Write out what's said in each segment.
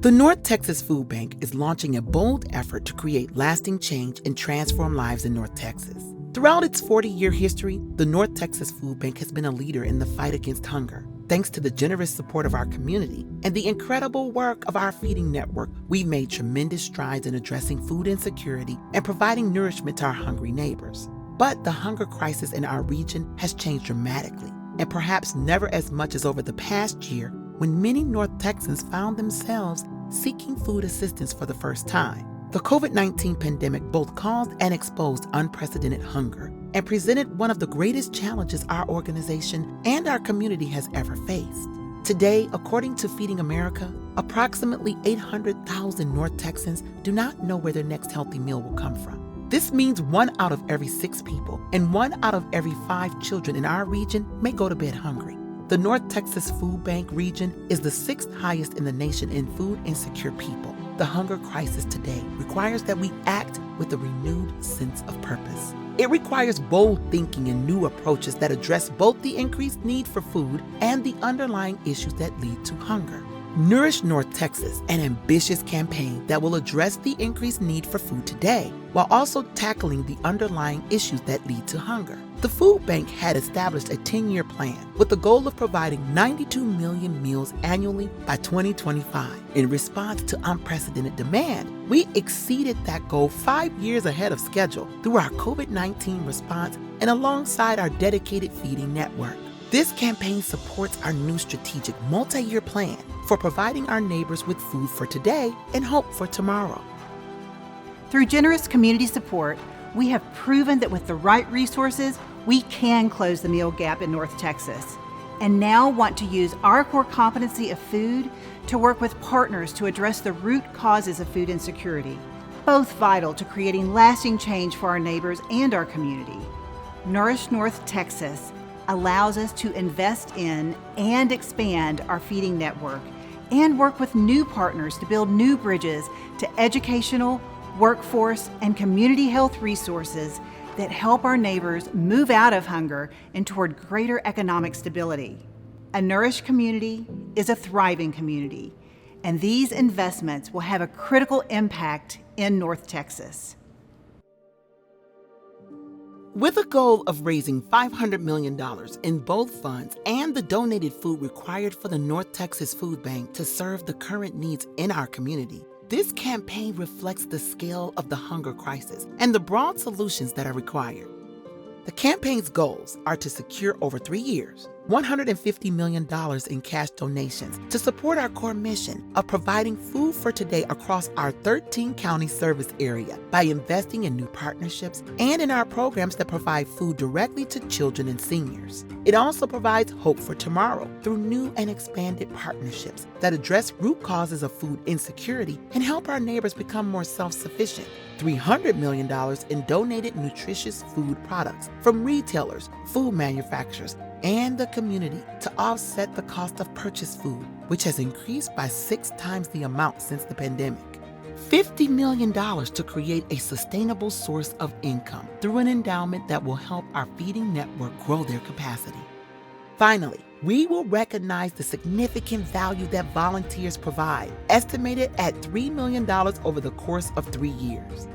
The North Texas Food Bank is launching a bold effort to create lasting change and transform lives in North Texas. Throughout its 40-year history, the North Texas Food Bank has been a leader in the fight against hunger. Thanks to the generous support of our community and the incredible work of our feeding network, we've made tremendous strides in addressing food insecurity and providing nourishment to our hungry neighbors. But the hunger crisis in our region has changed dramatically, and perhaps never as much as over the past year when many North Texans found themselves seeking food assistance for the first time. The COVID-19 pandemic both caused and exposed unprecedented hunger and presented one of the greatest challenges our organization and our community has ever faced. Today, according to Feeding America, approximately 800,000 North Texans do not know where their next healthy meal will come from. This means 1 out of every 6 people and 1 out of every 5 children in our region may go to bed hungry. The North Texas Food Bank region is the 6th highest in the nation in food insecure people. The hunger crisis today requires that we act with a renewed sense of purpose. It requires bold thinking and new approaches that address both the increased need for food and the underlying issues that lead to hunger. Nourish North Texas, an ambitious campaign that will address the increased need for food today, while also tackling the underlying issues that lead to hunger. The food bank had established a 10-year plan with the goal of providing 92 million meals annually by 2025. In response to unprecedented demand, we exceeded that goal 5 years ahead of schedule through our COVID-19 response and alongside our dedicated feeding network. This campaign supports our new strategic multi-year plan for providing our neighbors with food for today and hope for tomorrow. Through generous community support, we have proven that with the right resources, we can close the meal gap in North Texas, and now want to use our core competency of food to work with partners to address the root causes of food insecurity, both vital to creating lasting change for our neighbors and our community. Nourish North Texas allows us to invest in and expand our feeding network and work with new partners to build new bridges to educational, workforce, and community health resources that help our neighbors move out of hunger and toward greater economic stability. A nourished community is a thriving community, and these investments will have a critical impact in North Texas. With a goal of raising $500 million in both funds and the donated food required for the North Texas Food Bank to serve the current needs in our community, this campaign reflects the scale of the hunger crisis and the broad solutions that are required. The campaign's goals are to secure over 3 years, $150 million in cash donations to support our core mission of providing food for today across our 13-county service area by investing in new partnerships and in our programs that provide food directly to children and seniors. It also provides hope for tomorrow through new and expanded partnerships that address root causes of food insecurity and help our neighbors become more self-sufficient. $300 million in donated nutritious food products from retailers, food manufacturers, and the community to offset the cost of purchased food, which has increased by 6 times the amount since the pandemic. $50 million to create a sustainable source of income through an endowment that will help our feeding network grow their capacity. Finally, we will recognize the significant value that volunteers provide, estimated at $3 million over the course of 3 years.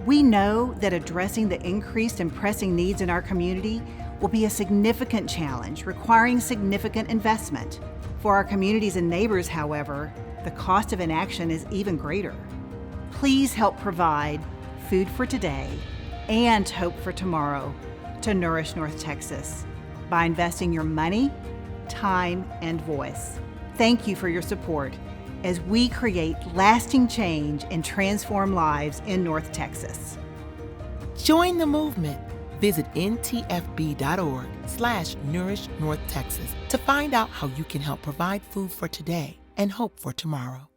We know that addressing the increased and pressing needs in our community will be a significant challenge requiring significant investment. For our communities and neighbors, however, the cost of inaction is even greater. Please help provide food for today and hope for tomorrow to Nourish North Texas by investing your money, time, and voice. Thank you for your support as we create lasting change and transform lives in North Texas. Join the movement. Visit ntfb.org/Nourish North Texas to find out how you can help provide food for today and hope for tomorrow.